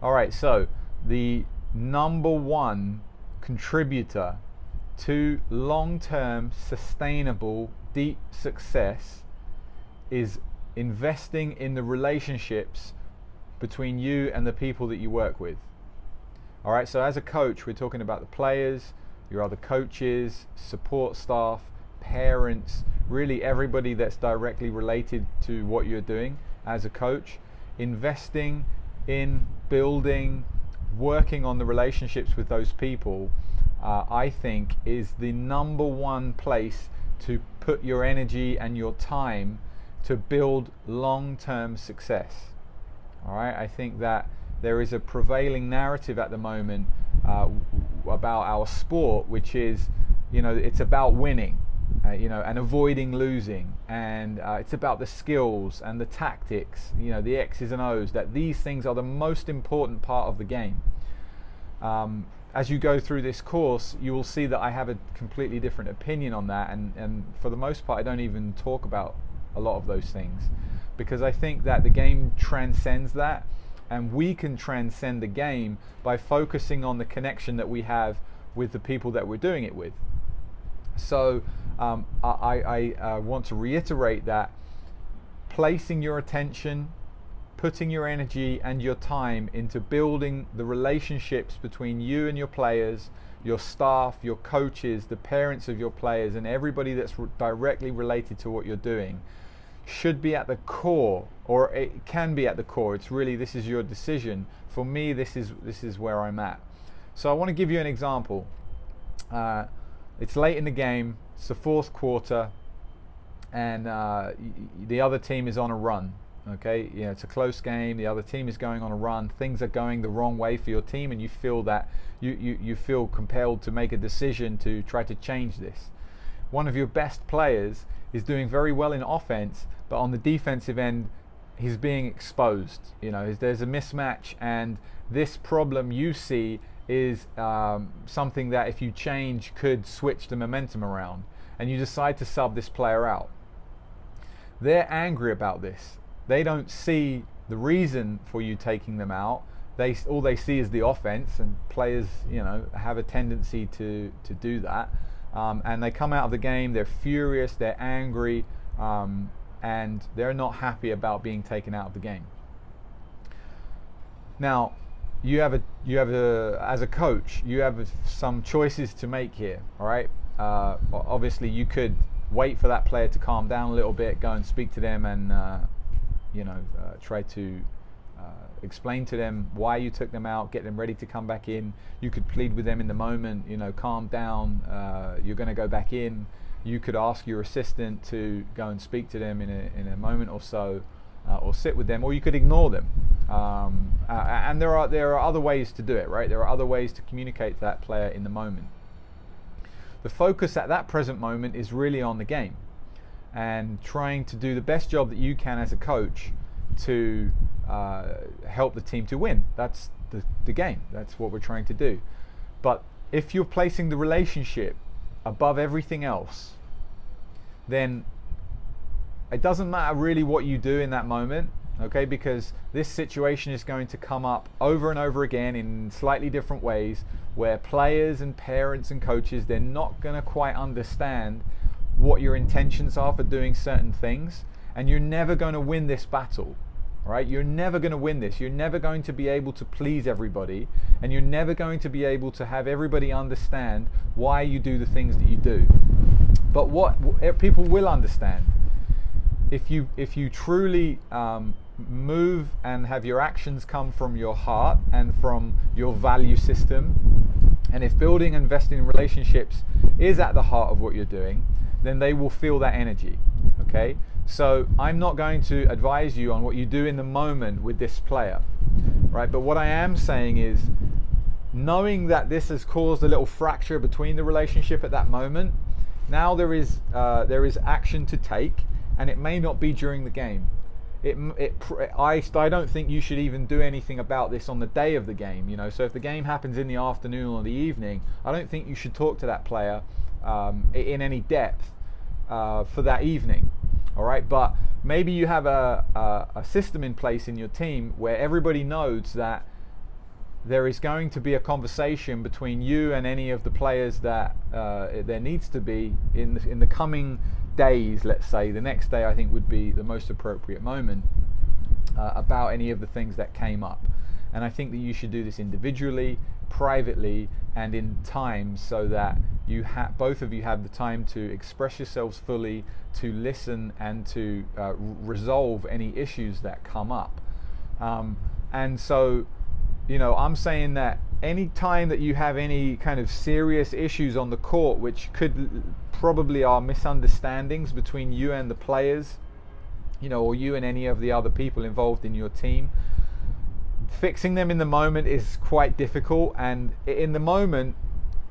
All right, so the number one contributor to long-term, sustainable, deep success is investing in the relationships between you and the people that you work with. All right, so as a coach, we're talking about the players, your other coaches, support staff, parents, really everybody that's directly related to what you're doing as a coach. Investing in building, working on the relationships with those people, I think is the number one place to put your energy and your time to build long-term success. All right, I think that there is a prevailing narrative at the moment about our sport, which is, it's about winning, and avoiding losing, and it's about the skills and the tactics, the X's and O's, that these things are the most important part of the game. As you go through this course, you will see that I have a completely different opinion on that, and for the most part I don't even talk about a lot of those things, because I think that the game transcends that, and we can transcend the game by focusing on the connection that we have with the people that we're doing it with. So I want to reiterate that placing your attention, putting your energy and your time into building the relationships between you and your players, your staff, your coaches, the parents of your players, and everybody that's directly related to what you're doing should be at the core, or it can be at the core. It's really, this is your decision. For me, this is where I'm at. So I want to give you an example. It's late in the game, it's the fourth quarter, and the other team is on a run. Okay, it's a close game, the other team is going on a run, things are going the wrong way for your team, and you feel that you feel compelled to make a decision to try to change this. One of your best players is doing very well in offense, but on the defensive end he's being exposed. There's a mismatch, and this problem you see is something that if you change could switch the momentum around, and you decide to sub this player out. They're angry about this. They don't see the reason for you taking them out. All they see is the offense, and players have a tendency to do that, and they come out of the game, they're furious, they're angry, and they're not happy about being taken out of the game. Now you have as a coach, you have some choices to make here. All right, obviously you could wait for that player to calm down a little bit, go and speak to them, and try to explain to them why you took them out, get them ready to come back in. You could plead with them in the moment, calm down, you're going to go back in. You could ask your assistant to go and speak to them in a moment or so, or sit with them, or you could ignore them. And there are other ways to do it, right? There are other ways to communicate to that player in the moment. The focus at that present moment is really on the game, and trying to do the best job that you can as a coach to help the team to win. That's the game. That's what we're trying to do. But if you're placing the relationship above everything else, then it doesn't matter really what you do in that moment, okay? Because this situation is going to come up over and over again in slightly different ways, where players and parents and coaches, they're not going to quite understand what your intentions are for doing certain things, and you're never going to win this battle. All right, you're never going to win this. You're never going to be able to please everybody, and you're never going to be able to have everybody understand why you do the things that you do. But what people will understand, if you truly move and have your actions come from your heart and from your value system, and if building and investing in relationships is at the heart of what you're doing, then they will feel that energy. Okay, so I'm not going to advise you on what you do in the moment with this player, right? But what I am saying is, knowing that this has caused a little fracture between the relationship at that moment, now there is action to take, and it may not be during the game. I don't think you should even do anything about this on the day of the game. So if the game happens in the afternoon or the evening, I don't think you should talk to that player in any depth for that evening. All right, but maybe you have a system in place in your team where everybody knows that there is going to be a conversation between you and any of the players that there needs to be in the coming days. Let's say the next day, I think, would be the most appropriate moment about any of the things that came up. And I think that you should do this individually, privately, and in time, so that both of you have the time to express yourselves fully, to listen, and to resolve any issues that come up. And so, I'm saying that any time that you have any kind of serious issues on the court, which could probably are misunderstandings between you and the players, or you and any of the other people involved in your team, fixing them in the moment is quite difficult. And in the moment,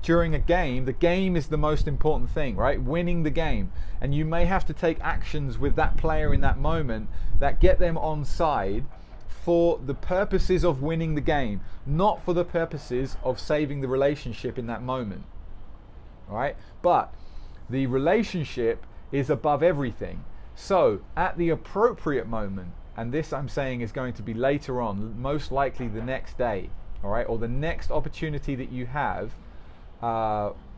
during a game, the game is the most important thing, right? Winning the game. And you may have to take actions with that player in that moment that get them on side for the purposes of winning the game, not for the purposes of saving the relationship in that moment. All right? But the relationship is above everything. So at the appropriate moment, and this I'm saying is going to be later on, most likely the next day, all right, or the next opportunity that you have,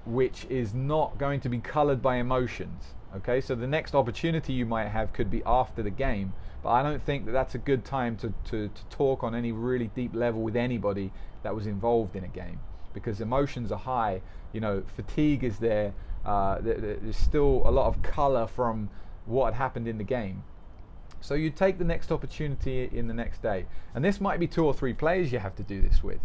which is not going to be colored by emotions. Okay, so the next opportunity you might have could be after the game, but I don't think that that's a good time to talk on any really deep level with anybody that was involved in a game, because emotions are high. Fatigue is there. There's still a lot of color from what had happened in the game. So you take the next opportunity in the next day, and this might be 2 or 3 players you have to do this with.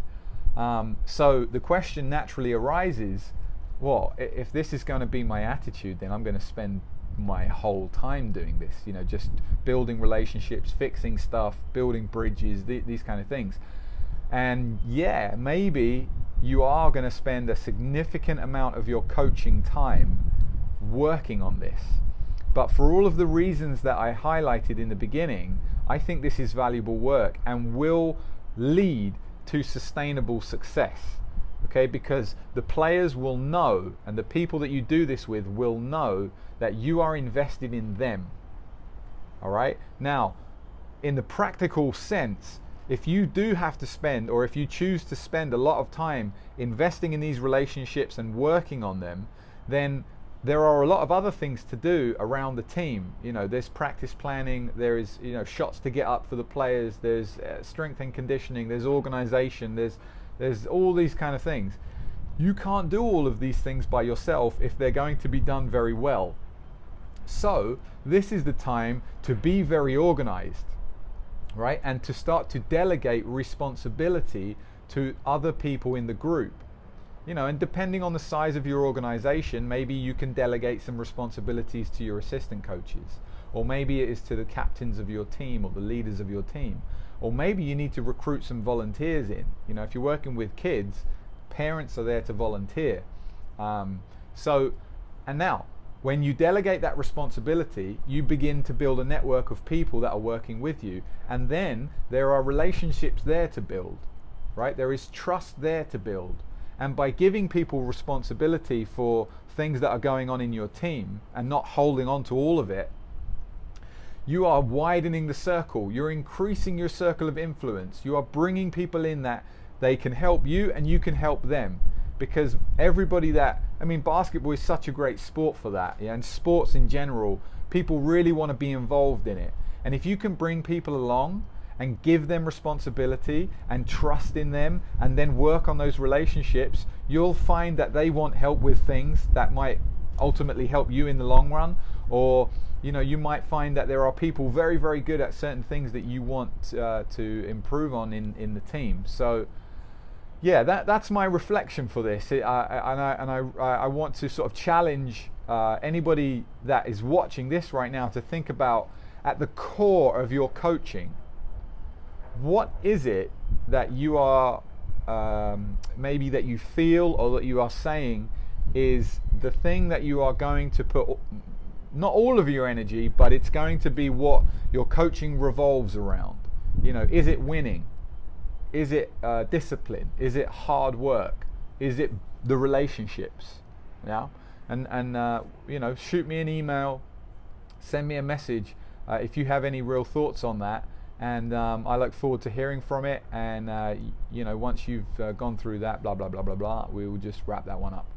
So the question naturally arises, well, if this is going to be my attitude, then I'm going to spend my whole time doing this, just building relationships, fixing stuff, building bridges, these kind of things. And yeah, maybe you are going to spend a significant amount of your coaching time working on this. But for all of the reasons that I highlighted in the beginning, I think this is valuable work and will lead to sustainable success. Okay, because the players will know, and the people that you do this with will know, that you are invested in them. All right? Now, in the practical sense, if you do have to spend, or if you choose to spend a lot of time investing in these relationships and working on them, then there are a lot of other things to do around the team. There's practice planning, there is shots to get up for the players, there's strength and conditioning, there's organization, there's all these kind of things. You can't do all of these things by yourself if they're going to be done very well. So this is the time to be very organized, right? And to start to delegate responsibility to other people in the group. And depending on the size of your organization, maybe you can delegate some responsibilities to your assistant coaches, or maybe it is to the captains of your team or the leaders of your team, or maybe you need to recruit some volunteers in. If you're working with kids, parents are there to volunteer. And now, when you delegate that responsibility, you begin to build a network of people that are working with you, and then there are relationships there to build, right? There is trust there to build. And by giving people responsibility for things that are going on in your team and not holding on to all of it, you are widening the circle. You're increasing your circle of influence. You are bringing people in that they can help you and you can help them. Because basketball is such a great sport for that. Yeah? And sports in general, people really want to be involved in it. And if you can bring people along and give them responsibility and trust in them, and then work on those relationships, you'll find that they want help with things that might ultimately help you in the long run. Or you might find that there are people very, very good at certain things that you want to improve on in the team. So yeah, that's my reflection for this. I want to sort of challenge anybody that is watching this right now to think about, at the core of your coaching, what is it that you are maybe that you feel or that you are saying is the thing that you are going to put, not all of your energy, but it's going to be what your coaching revolves around. Is it winning? Is it discipline? Is it hard work? Is it the relationships? Yeah, and shoot me an email, send me a message if you have any real thoughts on that. and I look forward to hearing from it. And you know, once you've gone through that, blah blah blah blah blah, we will just wrap that one up.